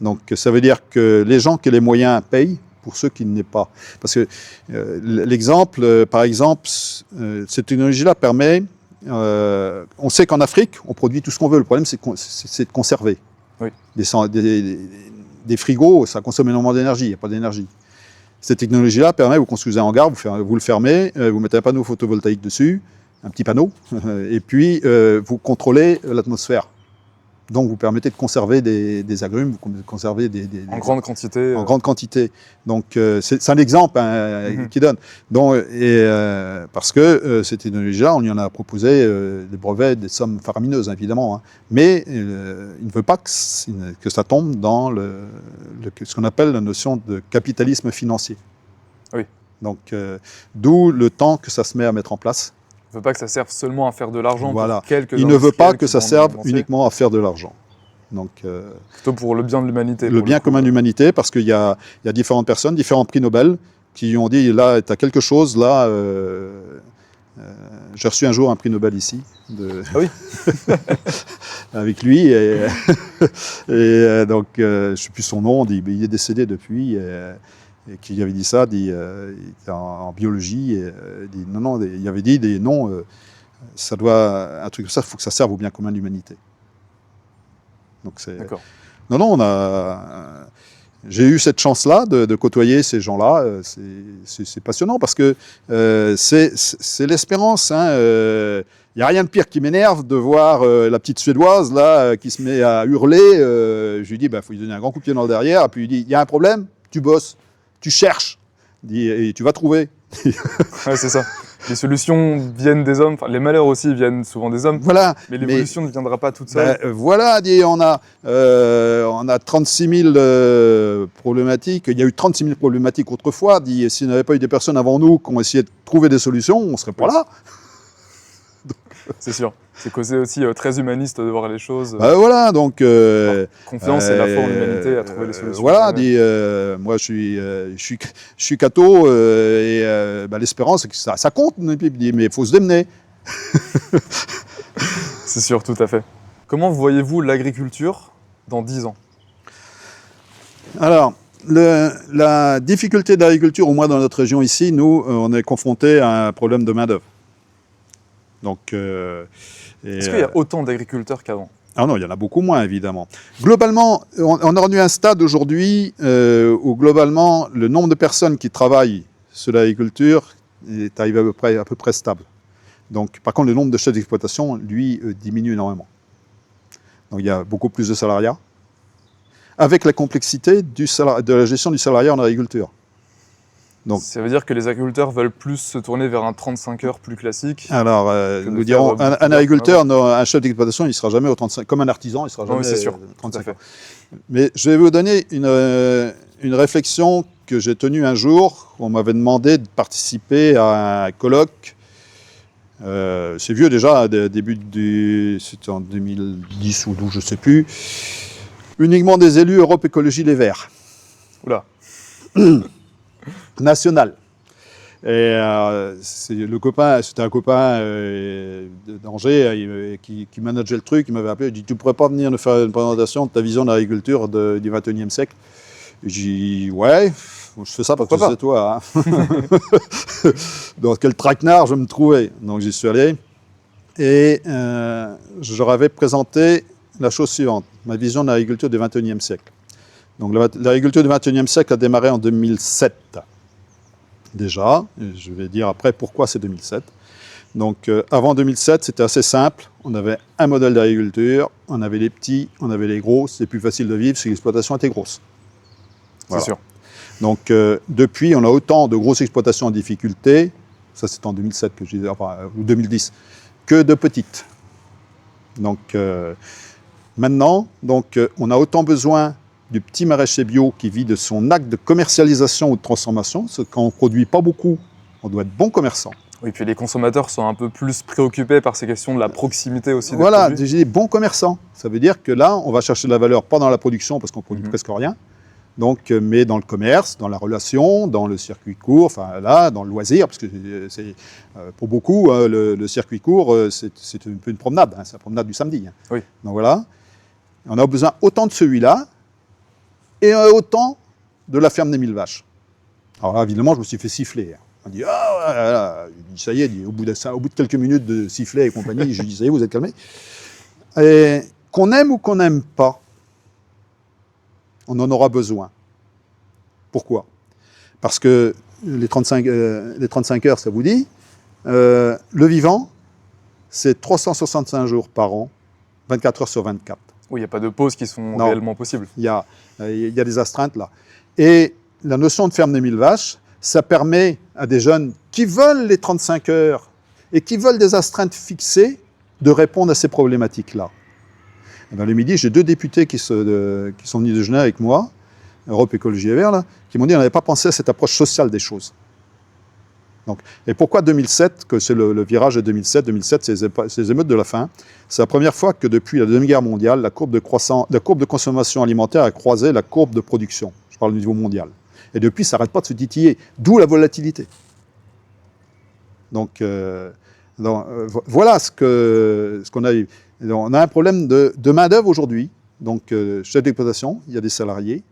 Donc ça veut dire que les gens qui ont les moyens payent pour ceux qui ne l'ont pas. Parce que l'exemple, par exemple, cette technologie-là permet, on sait qu'en Afrique, on produit tout ce qu'on veut. Le problème, c'est de conserver. Oui. Des frigos, ça consomme énormément d'énergie, il n'y a pas d'énergie. Cette technologie-là permet, vous construisez un hangar, vous le fermez, vous mettez un panneau photovoltaïque dessus, un petit panneau, et puis vous contrôlez l'atmosphère. Donc vous permettez de conserver des agrumes, vous conservez en grande quantité. En grande quantité. Donc c'est un exemple qui donne. Donc, parce que cette technologie-là, on y en a proposé des brevets, des sommes faramineuses évidemment, hein. Mais il ne veut pas que ça tombe dans ce qu'on appelle la notion de capitalisme financier. Oui. Donc d'où le temps que ça se met à mettre en place. Il ne veut pas que ça serve seulement à faire de l'argent. Voilà. Pour il ne veut pas que ça serve uniquement à faire de l'argent. Donc, plutôt pour le bien de l'humanité. Le bien commun de l'humanité, parce qu'il y a différentes personnes, différents prix Nobel, qui ont dit, là, tu as quelque chose, là... j'ai reçu un jour un prix Nobel ici, Ah oui. avec lui, et donc, je ne sais plus son nom, il est décédé depuis, et qui avait dit ça, il était en biologie, et il avait dit ça doit, un truc comme ça, il faut que ça serve au bien commun de l'humanité. Donc D'accord. Non, j'ai eu cette chance-là de côtoyer ces gens-là, c'est passionnant parce que c'est l'espérance. Il n'y a rien de pire qui m'énerve de voir la petite Suédoise là, qui se met à hurler. Je lui dis, il faut lui donner un grand coup de pied dans le derrière, et puis il dit, il y a un problème, tu bosses. Tu cherches, et tu vas trouver. Ouais, c'est ça. Les solutions viennent des hommes, enfin, les malheurs aussi viennent souvent des hommes. Voilà. Mais l'évolution ne viendra pas toute seule. Voilà, on a 36 000 problématiques. Il y a eu 36 000 problématiques autrefois. S'il n'y avait pas eu des personnes avant nous qui ont essayé de trouver des solutions, on ne serait pas là. C'est sûr. C'est causé aussi très humaniste de voir les choses. Voilà, donc... confiance et la foi en l'humanité à trouver les solutions. Voilà, moi je suis catho, l'espérance, c'est que ça compte, mais il faut se démener. C'est sûr, tout à fait. Comment voyez-vous l'agriculture dans 10 ans? Alors, la difficulté de l'agriculture, au moins dans notre région ici, nous, on est confrontés à un problème de main-d'œuvre. Donc, est-ce qu'il y a autant d'agriculteurs qu'avant? Ah non, il y en a beaucoup moins, évidemment. Globalement, on a rendu un stade aujourd'hui où, globalement, le nombre de personnes qui travaillent sur l'agriculture est arrivé à peu près stable. Donc, par contre, le nombre de chefs d'exploitation, lui, diminue énormément. Donc, il y a beaucoup plus de salariat, avec la complexité de la gestion du salariat en agriculture. Donc, ça veut dire que les agriculteurs veulent plus se tourner vers un 35 heures plus classique. Alors, nous dirons, un agriculteur, un chef d'exploitation, il ne sera jamais au 35, comme un artisan, il ne sera jamais au 35 heures. Mais je vais vous donner une réflexion que j'ai tenue un jour. On m'avait demandé de participer à un colloque. C'est vieux déjà, c'était en 2010 ou 12, je ne sais plus. Uniquement des élus Europe Écologie Les Verts. Oula. National. Et c'était un copain d'Angers qui manageait le truc, il m'avait appelé, il dit, tu ne pourrais pas venir nous faire une présentation de ta vision de l'agriculture du 21e siècle? J'ai dit, ouais, je fais ça parce que c'est toi. Hein. Dans quel traquenard je me trouvais. Donc j'y suis allé et je leur avais présenté la chose suivante, ma vision de l'agriculture du XXIe siècle. Donc l'agriculture du XXIe siècle a démarré en 2007. Déjà, et je vais dire après pourquoi c'est 2007. Donc avant 2007, c'était assez simple. On avait un modèle d'agriculture, on avait les petits, on avait les gros. C'était plus facile de vivre si l'exploitation était grosse. C'est sûr. Donc depuis, on a autant de grosses exploitations en difficulté, ça c'est en 2007 que je disais, enfin, ou 2010, que de petites. Donc maintenant, on a autant besoin du petit maraîcher bio qui vit de son acte de commercialisation ou de transformation, parce que quand on ne produit pas beaucoup, on doit être bon commerçant. Oui, puis les consommateurs sont un peu plus préoccupés par ces questions de la proximité aussi. Voilà, j'ai dit bon commerçant. Ça veut dire que là, on va chercher de la valeur pas dans la production, parce qu'on produit presque rien, donc, mais dans le commerce, dans la relation, dans le circuit court, enfin là, dans le loisir, parce que c'est, pour beaucoup, le circuit court, c'est un peu une promenade, c'est la promenade du samedi. Oui. Donc voilà, on a besoin autant de celui-là, et autant de la ferme des 1000 vaches. Alors là, évidemment, je me suis fait siffler. On dit, ah, voilà. Je dis, ça y est, au bout de quelques minutes de sifflet et compagnie, je dis, ça y est, vous êtes calmés. Et qu'on aime ou qu'on n'aime pas, on en aura besoin. Pourquoi? Parce que les 35 heures, ça vous dit, le vivant, c'est 365 jours par an, 24 heures sur 24. Oui, il n'y a pas de pauses qui sont réellement possibles. Il y a des astreintes là. Et la notion de ferme des 1000 vaches, ça permet à des jeunes qui veulent les 35 heures et qui veulent des astreintes fixées de répondre à ces problématiques-là. Dans le midi, j'ai 2 députés qui sont venus déjeuner avec moi, Europe Écologie et Verts, là, qui m'ont dit qu'on n'avait pas pensé à cette approche sociale des choses. Donc, et pourquoi 2007, que c'est le virage de 2007? 2007, c'est les émeutes de la faim. C'est la première fois que depuis la Deuxième Guerre mondiale, la courbe de consommation alimentaire a croisé la courbe de production. Je parle au niveau mondial. Et depuis, ça n'arrête pas de se titiller, d'où la volatilité. Donc, voilà ce qu'on a eu. On a un problème de main-d'œuvre aujourd'hui. Donc, chef d'exploitation, il y a des salariés.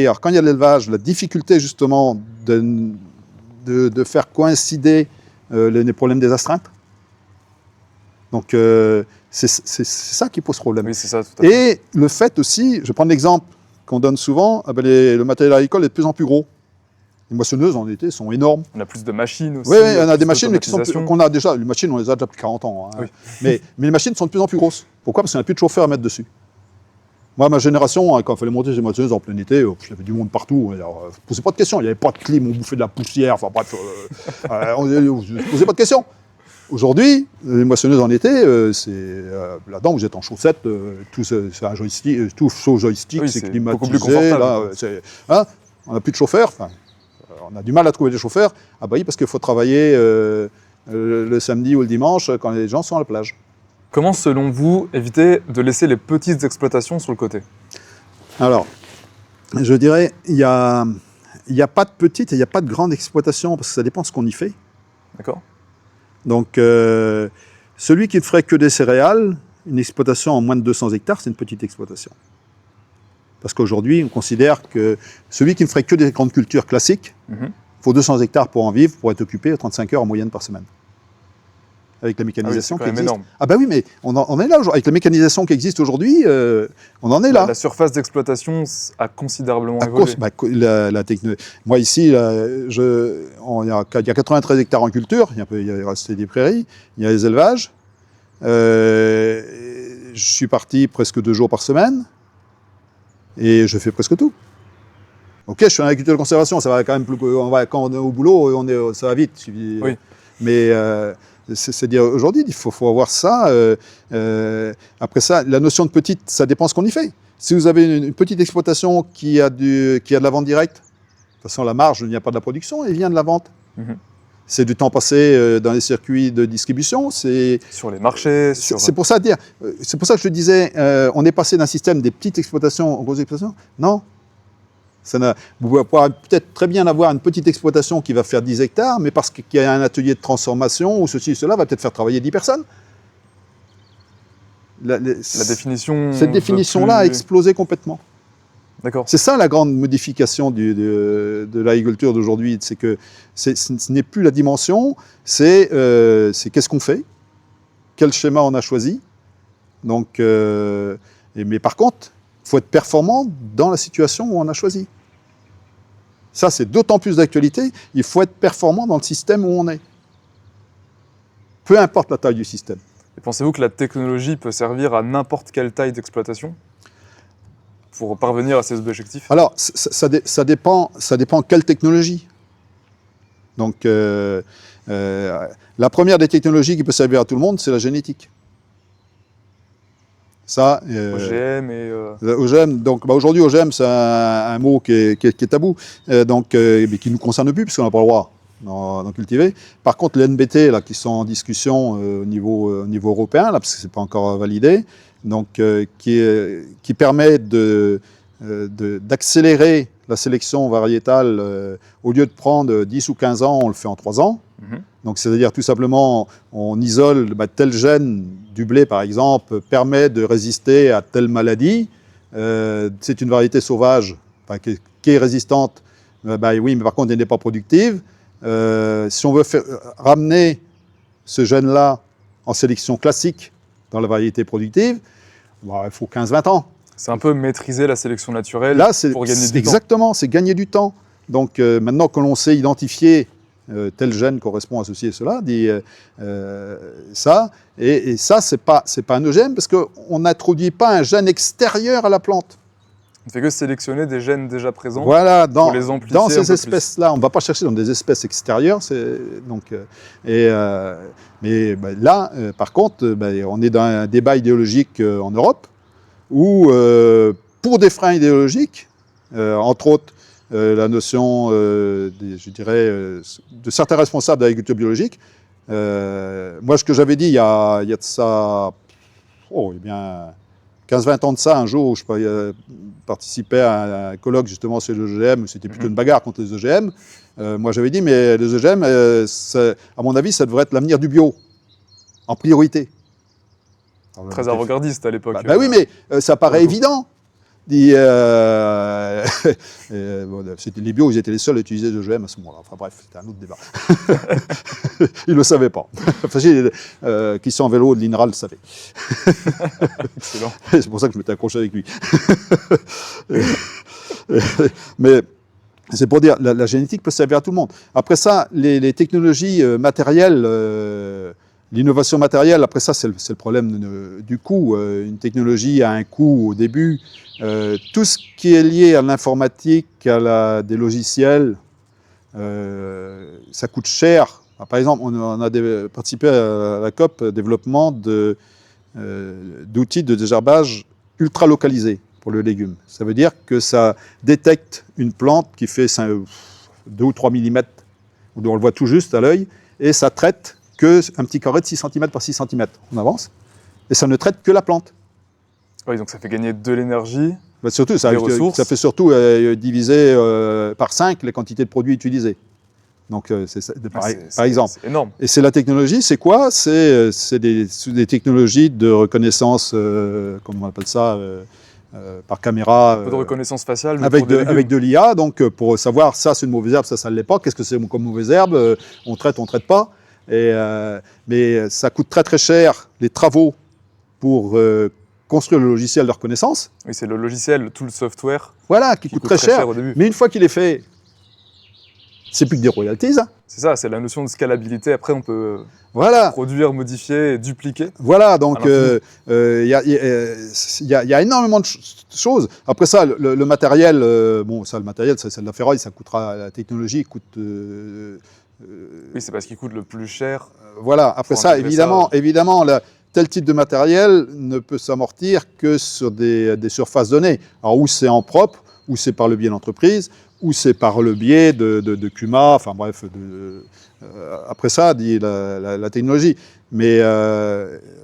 Alors, quand il y a de l'élevage, la difficulté justement de faire coïncider les problèmes des astreintes. Donc, c'est ça qui pose problème. Oui, c'est ça, tout à fait. Et le fait aussi, je prends l'exemple qu'on donne souvent, le matériel agricole est de plus en plus gros. Les moissonneuses en été sont énormes. On a plus de machines aussi. Oui, on a des machines mais qu'on a déjà. Les machines, on les a déjà depuis 40 ans. Hein. Oui. Mais les machines sont de plus en plus grosses. Pourquoi? Parce qu'il n'y a plus de chauffeurs à mettre dessus. Moi, ma génération, quand il fallait monter ces moissonneuses en plein été, il y avait du monde partout. Ne posez pas de questions. Il n'y avait pas de clim, on bouffait de la poussière. Enfin bref, on ne posait pas de questions. Aujourd'hui, les moissonneuses en été, là-dedans, vous êtes en chaussettes, c'est un joystick, tout au joystick, oui, c'est climatisé. Beaucoup plus confortable. Là, on n'a plus de chauffeurs. On a du mal à trouver des chauffeurs. Ah bah oui, parce qu'il faut travailler le samedi ou le dimanche quand les gens sont à la plage. Comment, selon vous, éviter de laisser les petites exploitations sur le côté? Alors, je dirais, il n'y a pas de petite et il n'y a pas de grande exploitation, parce que ça dépend de ce qu'on y fait. D'accord. Donc, celui qui ne ferait que des céréales, une exploitation en moins de 200 hectares, c'est une petite exploitation. Parce qu'aujourd'hui, on considère que celui qui ne ferait que des grandes cultures classiques, il faut 200 hectares pour en vivre, pour être occupé 35 heures en moyenne par semaine. Avec la mécanisation qui existe. Énorme. Ah bah oui, mais on est là aujourd'hui. Avec la mécanisation qui existe aujourd'hui, on en est là. La surface d'exploitation a considérablement évolué. Moi ici, il y a 93 hectares en culture, il y a resté des prairies, il y a les élevages. Je suis parti presque 2 jours par semaine et je fais presque tout. Ok, je suis en agriculture de conservation, ça va quand même plus. Quand on est au boulot, ça va vite. Oui. Mais c'est-à-dire aujourd'hui, il faut avoir ça. Après ça, la notion de petite, ça dépend ce qu'on y fait. Si vous avez une petite exploitation qui a de la vente directe, de toute façon la marge, il n'y a pas de la production, elle vient de la vente. C'est du temps passé dans les circuits de distribution. Sur les marchés. C'est pour ça que je te disais, on est passé d'un système des petites exploitations aux grosses exploitations. Non. Vous pouvez peut-être très bien avoir une petite exploitation qui va faire 10 hectares, mais parce qu'il y a un atelier de transformation ou ceci ou cela va peut-être faire travailler 10 personnes. Cette définition-là a explosé complètement. D'accord. C'est ça la grande modification de l'agriculture d'aujourd'hui, c'est que ce n'est plus la dimension, c'est qu'est-ce qu'on fait, quel schéma on a choisi, Donc, mais par contre, il faut être performant dans la situation où on a choisi. Ça, c'est d'autant plus d'actualité. Il faut être performant dans le système où on est. Peu importe la taille du système. Et pensez-vous que la technologie peut servir à n'importe quelle taille d'exploitation pour parvenir à ces objectifs? Alors, ça dépend quelle technologie. Donc, la première des technologies qui peut servir à tout le monde, c'est la génétique. Ça, OGM et... OGM, donc aujourd'hui OGM c'est un mot qui est tabou, mais qui ne nous concerne plus puisqu'on n'a pas le droit d'en cultiver. Par contre les NBT là, qui sont en discussion au niveau européen, là, parce que ce n'est pas encore validé, donc, qui permet d'accélérer la sélection variétale, au lieu de prendre 10 ou 15 ans, on le fait en 3 ans. Donc c'est-à-dire tout simplement, on isole tel gène du blé par exemple, permet de résister à telle maladie. C'est une variété sauvage qui est résistante, oui, mais par contre elle n'est pas productive. Si on veut ramener ce gène-là en sélection classique dans la variété productive, il faut 15-20 ans. C'est un peu maîtriser la sélection naturelle là, pour gagner du temps. Exactement, c'est gagner du temps. Donc maintenant que l'on sait identifier tel gène correspond à ceci et cela, ça, et ça, c'est pas un OGM parce qu'on n'introduit pas un gène extérieur à la plante. On ne fait que sélectionner des gènes déjà présents voilà, pour les amplifier dans ces espèces-là. On ne va pas chercher dans des espèces extérieures. Mais là, par contre, on est dans un débat idéologique en Europe où, pour des freins idéologiques, entre autres, la notion, je dirais, de certains responsables d'agriculture biologique. Moi, ce que j'avais dit il y a de ça, bien 15-20 ans de ça, un jour où je participais à un colloque justement sur les OGM, c'était plutôt une bagarre contre les OGM. Moi, j'avais dit, mais les OGM, à mon avis, ça devrait être l'avenir du bio, en priorité. Alors, très avant-gardiste à l'époque. Oui, mais ça paraît évident. Les bio, ils étaient les seuls à utiliser les OGM à ce moment-là. Enfin bref, c'était un autre débat. Ils ne le savaient pas. Enfin, qui sont en vélo de l'INRA le savaient. Excellent. C'est pour ça que je m'étais accroché avec lui. Mais c'est pour dire, la génétique peut servir à tout le monde. Après ça, les technologies matérielles, l'innovation matérielle, après ça, c'est le problème du coût. Une technologie a un coût au début. Tout ce qui est lié à l'informatique, des logiciels, ça coûte cher. Par exemple, on a participé à la COP développement d'outils de désherbage ultra localisés pour le légume. Ça veut dire que ça détecte une plante qui fait 2 ou 3 mm, où on le voit tout juste à l'œil, et ça traite qu'un petit carré de 6 cm par 6 cm. On avance, et ça ne traite que la plante. Oui, donc ça fait gagner de l'énergie, surtout, ça fait surtout diviser par 5 les quantités de produits utilisés. Donc, par exemple. C'est énorme. Et c'est la technologie, c'est quoi? C'est des technologies de reconnaissance, comment on appelle ça, par caméra. Un peu de reconnaissance faciale, mais avec de l'IA, donc pour savoir ça c'est une mauvaise herbe, ça ne l'est pas, qu'est-ce que c'est comme mauvaise herbe, on traite pas. Mais ça coûte très très cher les travaux pour construire le logiciel de reconnaissance. Oui, c'est le logiciel, tout le software. Voilà, qui coûte très cher au début. Mais une fois qu'il est fait, c'est plus que des royalties. Hein. C'est ça, c'est la notion de scalabilité. Après, on peut produire, modifier et dupliquer. Voilà, donc il y a énormément de choses. Après ça, le matériel, le matériel, c'est de la ferraille, ça coûtera, la technologie coûte... oui, c'est parce qu'il coûte le plus cher. Voilà, après ça, évidemment, tel type de matériel ne peut s'amortir que sur des surfaces données. Alors, où c'est en propre, ou c'est par le biais d'entreprise, ou c'est par le biais de CUMA, enfin bref, après ça, dit la technologie. Mais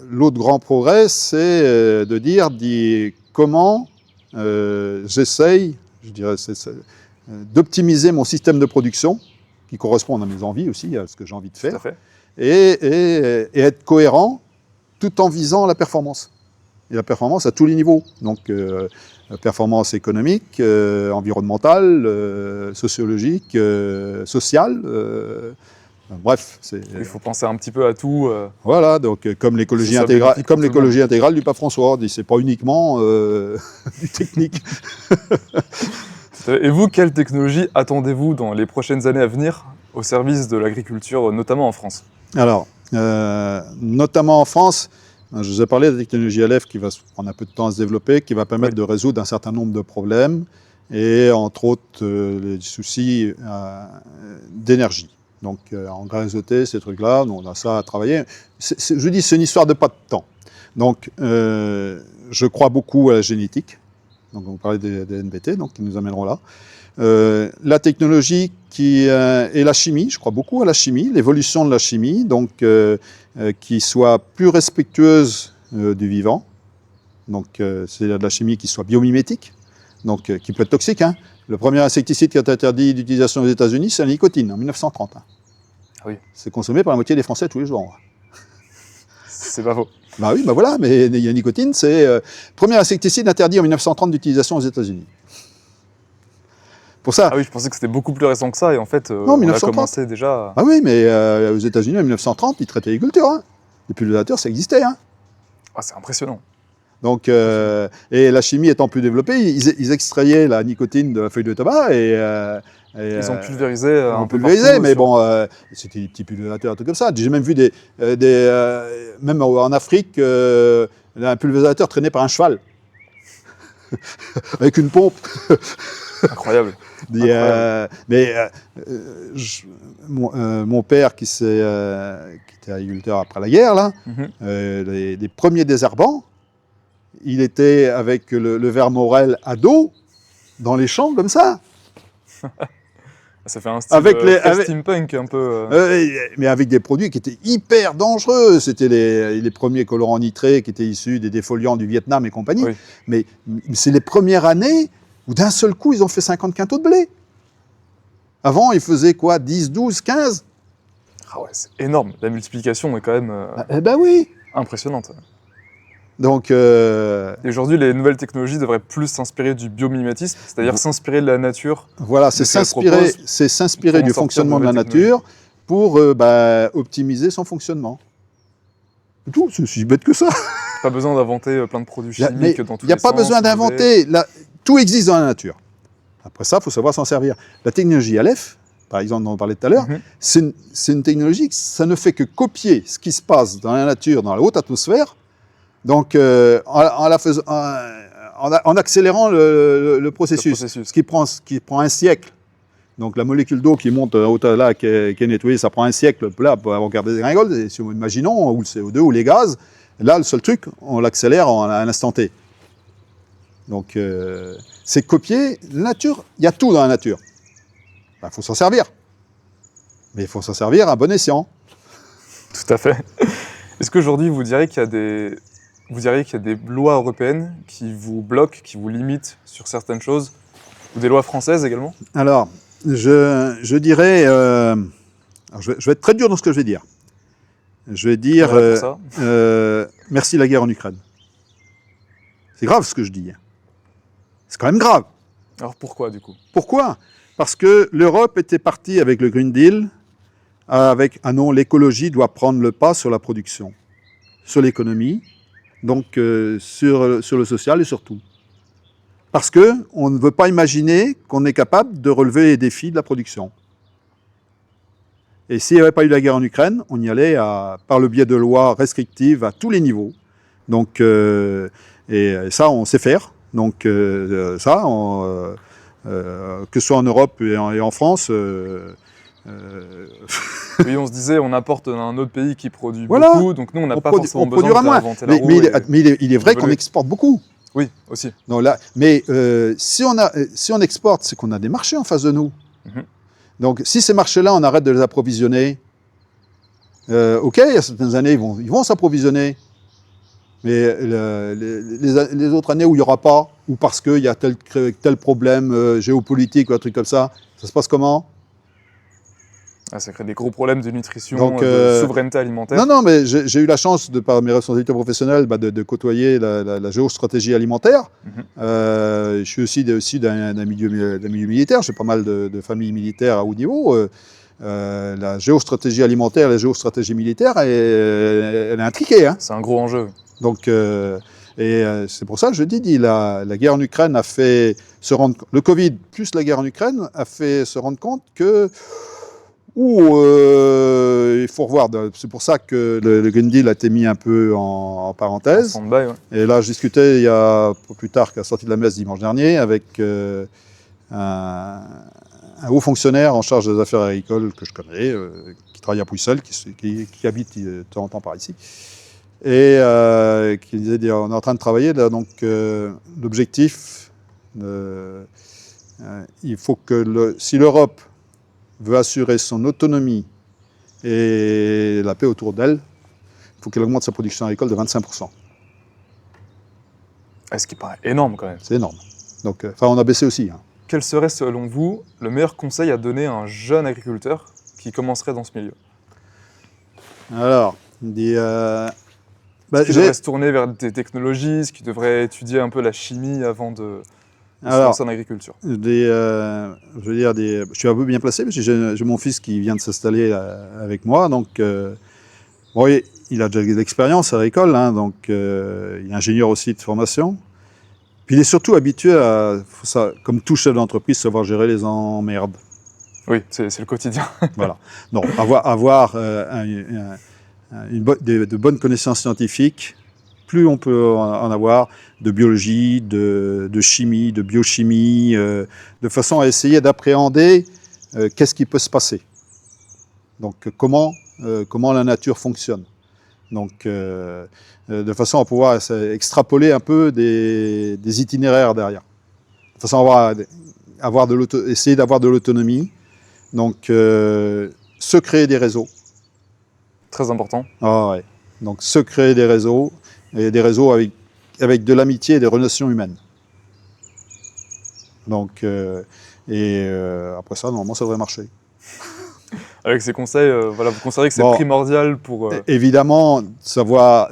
l'autre grand progrès, c'est de dire comment j'essaye, je dirais, d'optimiser mon système de production, qui correspond à mes envies aussi, à ce que j'ai envie de faire, et être cohérent tout en visant la performance. Et la performance à tous les niveaux. Donc, performance économique, environnementale, sociologique, sociale. Bref, Il faut penser un petit peu à tout. voilà, donc comme l'écologie Ça intégrale, bénéfique pour tout le intégrale du pape François, c'est pas uniquement du technique. Et vous, quelle technologie attendez-vous dans les prochaines années à venir au service de l'agriculture, notamment en France? Alors, notamment en France, je vous ai parlé de la technologie LF qui va prendre un peu de temps à se développer, qui va permettre de résoudre un certain nombre de problèmes, et entre autres les soucis d'énergie. Donc engrais azotés, ces trucs-là, on a ça à travailler. Je vous dis, c'est une histoire de pas de temps. Donc je crois beaucoup à la génétique. Donc on parlait des NBT, donc qui nous amèneront là. La technologie et la chimie, je crois beaucoup à la chimie, l'évolution de la chimie, donc qui soit plus respectueuse du vivant. Donc c'est-à-dire de la chimie qui soit biomimétique, donc qui peut être toxique. Hein. Le premier insecticide qui a été interdit d'utilisation aux États-Unis, c'est la nicotine, en 1930. Hein. Ah oui. C'est consommé par la moitié des Français tous les jours. C'est pas faux. Bah oui, bah voilà, mais il y a la nicotine, c'est premier insecticide interdit en 1930 d'utilisation aux États-Unis. Pour ça. Ah oui, je pensais que c'était beaucoup plus récent que ça, et en fait, non, on 1930. a commencé déjà. Ah oui, mais aux États-Unis en 1930, ils traitaient l'agriculture. Hein. Les pulvérisateurs, ça existait. Hein. Ah, c'est impressionnant. Donc, et la chimie étant plus développée, ils extrayaient la nicotine de la feuille de tabac et ils ont pulvérisé un peu pulvérisé, partout, mais bon, c'était des petits pulvérisateurs, un truc comme ça. J'ai même vu même en Afrique, un pulvérisateur traîné par un cheval, avec une pompe. Incroyable. Mon père, qui était agriculteur après la guerre, là, les premiers désherbants, il était avec le ver morel à dos, dans les champs, comme ça. Ça fait un style steampunk un peu. Mais avec des produits qui étaient hyper dangereux. C'était les premiers colorants nitrés qui étaient issus des défoliants du Vietnam et compagnie. Oui. Mais c'est les premières années où d'un seul coup, ils ont fait 50 quintaux de blé. Avant, ils faisaient quoi, 10, 12, 15 ? Ah ouais, c'est énorme. La multiplication est quand même Eh ben oui. impressionnante. Donc, et aujourd'hui, les nouvelles technologies devraient plus s'inspirer du biomimétisme, c'est-à-dire s'inspirer de la nature. Voilà, c'est s'inspirer du fonctionnement de la nature pour optimiser son fonctionnement. C'est tout, c'est aussi bête que ça. Pas besoin d'inventer plein de produits chimiques dans tous les sens. Il n'y a pas besoin d'inventer, tout existe dans la nature. Après ça, il faut savoir s'en servir. La technologie Aleph, par exemple, dont on parlait tout à l'heure, c'est une technologie, ça ne fait que copier ce qui se passe dans la nature, dans la haute atmosphère, donc en accélérant le processus. Ce qui prend un siècle. Donc la molécule d'eau qui monte là, qui est nettoyée, ça prend un siècle là, pour regarder des gringoles. Si imaginons, ou le CO2 ou les gaz, là, le seul truc, on l'accélère à un instant T. Donc c'est copier la nature. Il y a tout dans la nature. Il faut s'en servir. Mais il faut s'en servir à bon escient. Tout à fait. Est-ce qu'aujourd'hui, vous diriez qu'il y a des lois européennes qui vous bloquent, qui vous limitent sur certaines choses, ou des lois françaises également? Alors, je dirais... je vais être très dur dans ce que je vais dire. Je vais dire... merci la guerre en Ukraine. C'est grave ce que je dis. C'est quand même grave. Alors pourquoi, du coup? Pourquoi? Parce que l'Europe était partie avec le Green Deal, avec « Ah non, l'écologie doit prendre le pas sur la production, sur l'économie, donc sur le social et sur tout. » Parce qu'on ne veut pas imaginer qu'on est capable de relever les défis de la production. Et s'il n'y avait pas eu la guerre en Ukraine, on y allait par le biais de lois restrictives à tous les niveaux. Donc, et ça, on sait faire. Donc que ce soit en Europe et en France... Oui, on se disait, on apporte un autre pays qui produit beaucoup, donc nous, on n'a pas forcément besoin de réinventer la roue. Mais il est vrai qu'on exporte beaucoup. Oui, aussi. Donc là, mais si on exporte, c'est qu'on a des marchés en face de nous. Donc si ces marchés-là, on arrête de les approvisionner, ok, il y a certaines années, ils vont s'approvisionner. Mais les autres années où il n'y aura pas, ou parce qu'il y a tel problème géopolitique ou un truc comme ça se passe comment? Ça crée des gros problèmes de nutrition, de souveraineté alimentaire. Non, mais j'ai eu la chance, par mes responsabilités professionnelles, de côtoyer la géostratégie alimentaire. Je suis aussi d'un milieu militaire, j'ai pas mal de familles militaires à haut niveau. la géostratégie alimentaire, la géostratégie militaire, elle est intriquée. Hein. C'est un gros enjeu. Donc, c'est pour ça que je dis la guerre en Ukraine a fait se rendre, le Covid plus la guerre en Ukraine a fait se rendre compte que il faut revoir. C'est pour ça que le Green Deal a été mis un peu en parenthèse. Stand-by, ouais. Et là, je discutais il y a un peu plus tard qu'à la sortie de la messe dimanche dernier avec un haut fonctionnaire en charge des affaires agricoles que je connais, qui travaille à Poussel, qui habite de temps en temps par ici, et qui disait on est en train de travailler là, donc l'objectif, il faut que si l'Europe veut assurer son autonomie et la paix autour d'elle, il faut qu'elle augmente sa production agricole de 25%. Ce qui paraît énorme quand même. C'est énorme. Donc, on a baissé aussi. Hein. Quel serait selon vous le meilleur conseil à donner à un jeune agriculteur qui commencerait dans ce milieu? Alors, Qui devrait se tourner vers des technologies, qui devrait étudier un peu la chimie avant de se lancer en agriculture? Je suis un peu bien placé parce que j'ai mon fils qui vient de s'installer avec moi, donc il a déjà de l'expérience agricole, hein, donc il est ingénieur aussi de formation. Puis il est surtout habitué à, comme tout chef d'entreprise, savoir gérer les emmerdes. Oui, c'est le quotidien. Voilà. Donc avoir de bonnes connaissances scientifiques, plus on peut en avoir, de biologie, de chimie, de biochimie, de façon à essayer d'appréhender qu'est-ce qui peut se passer. Donc comment la nature fonctionne. Donc de façon à pouvoir extrapoler un peu des itinéraires derrière. De façon à essayer d'avoir de l'autonomie. Donc se créer des réseaux. Très important. Ah ouais. Donc se créer des réseaux, et des réseaux avec de l'amitié et des relations humaines. Donc, après ça, normalement, ça devrait marcher. Avec ces conseils, voilà, vous considérez que c'est primordial pour... Évidemment, savoir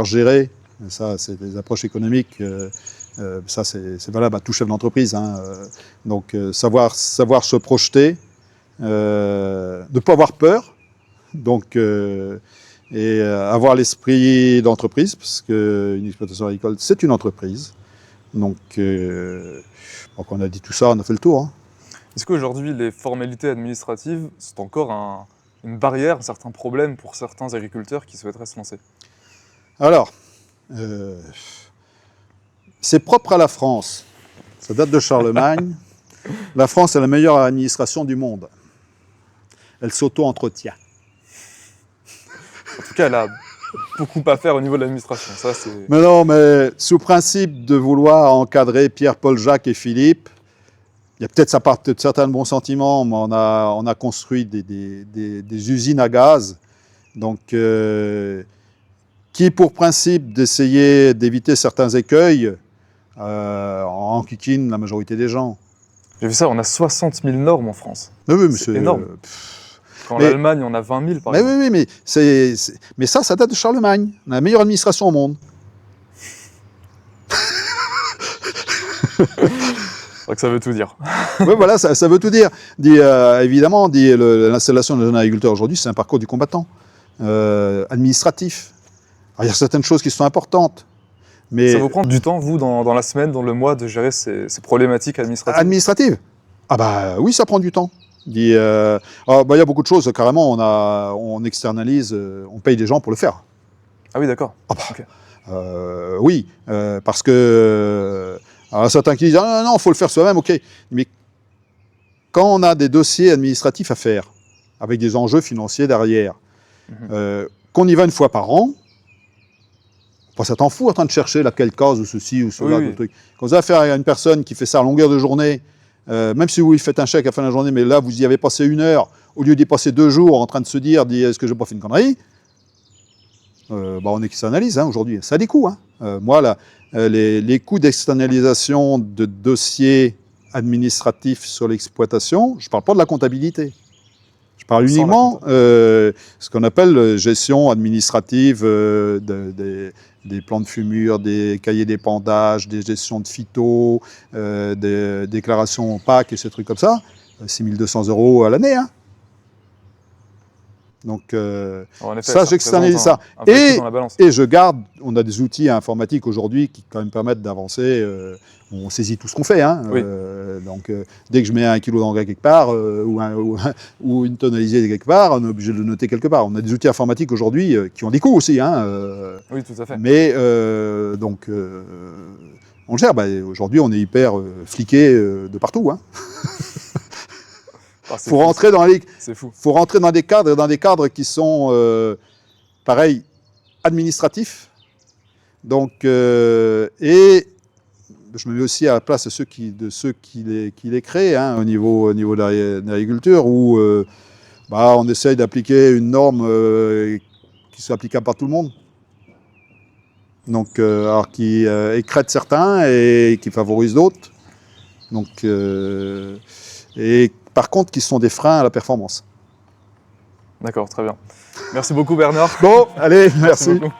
gérer, ça, c'est des approches économiques, ça, c'est valable à tout chef d'entreprise. Hein, donc, savoir se projeter, ne pas avoir peur, donc... et avoir l'esprit d'entreprise, parce qu'une exploitation agricole, c'est une entreprise. Donc on a dit tout ça, on a fait le tour. Hein. Est-ce qu'aujourd'hui, les formalités administratives sont encore une barrière, un certain problème pour certains agriculteurs qui souhaiteraient se lancer? Alors, c'est propre à la France. Ça date de Charlemagne. La France est la meilleure administration du monde. Elle s'auto-entretient. En tout cas, elle a beaucoup à faire au niveau de l'administration. Ça, c'est... Mais non, mais sous principe de vouloir encadrer Pierre, Paul, Jacques et Philippe, il y a peut-être certains bons sentiments, mais on a construit des usines à gaz, donc qui pour principe d'essayer d'éviter certains écueils, en enquiquine la majorité des gens. J'ai vu ça, on a 60 000 normes en France. Oui, mais c'est énorme. Quand l'Allemagne, on a 20 000 par exemple. Oui, mais ça date de Charlemagne. On a la meilleure administration au monde. C'est vrai que ça veut tout dire. Oui, voilà, ça veut tout dire. Évidemment, l'installation d'un jeune agriculteur aujourd'hui, c'est un parcours du combattant. Administratif. Alors, il y a certaines choses qui sont importantes. Mais ça vous prend du temps, vous, dans la semaine, dans le mois, de gérer ces problématiques administratives? Administratives? Ah bah oui, ça prend du temps. Il y a beaucoup de choses, carrément, on externalise, on paye des gens pour le faire. Ah oui, d'accord. Ah bah, okay. Oui, parce que... alors certains qui disent « Ah non, il faut le faire soi-même, ok ». Mais quand on a des dossiers administratifs à faire, avec des enjeux financiers derrière, qu'on y va une fois par an, ça t'en fout en train de chercher laquelle case ou ceci ou cela, oui. Truc. Quand vous avez affaire à une personne qui fait ça à longueur de journée, même si vous lui faites un chèque à la fin de la journée, mais là, vous y avez passé 1 heure, au lieu d'y passer 2 jours en train de se dire « Est-ce que je n'ai pas fait une connerie ?» on externalise hein, aujourd'hui. Ça a des coûts. Hein. Moi, là, les coûts d'externalisation de dossiers administratifs sur l'exploitation, je ne parle pas de la comptabilité. Je parle uniquement ce qu'on appelle gestion administrative des plans de fumure, des cahiers d'épandage, des gestions de phyto, des déclarations PAC et ces trucs comme ça. 6 200 € à l'année. Hein. Donc, Alors, en effet, ça, j'externalise ça. Un vrai coup dans la balance. Et je garde, on a des outils informatiques aujourd'hui qui quand même permettent d'avancer. On saisit tout ce qu'on fait. Hein. Oui. Donc, dès que je mets 1 kilo d'engrais quelque part ou une tonne alizée quelque part, on est obligé de le noter quelque part. On a des outils informatiques aujourd'hui qui ont des coûts aussi. Hein. Oui, tout à fait. Mais donc, on le gère. Bah, aujourd'hui, on est hyper fliqué de partout. Hein. Ah, c'est Faut fou, rentrer dans les, c'est fou. faut rentrer dans des cadres qui sont pareil administratifs. Donc et je me mets aussi à la place de ceux qui les créent hein, au niveau de l'agriculture où bah, on essaye d'appliquer une norme qui soit applicable par tout le monde. Donc alors qui écrête certains et qui favorise d'autres. Donc et par contre qui sont des freins à la performance. D'accord, très bien. Merci beaucoup Bernard. Bon, allez, merci. Beaucoup.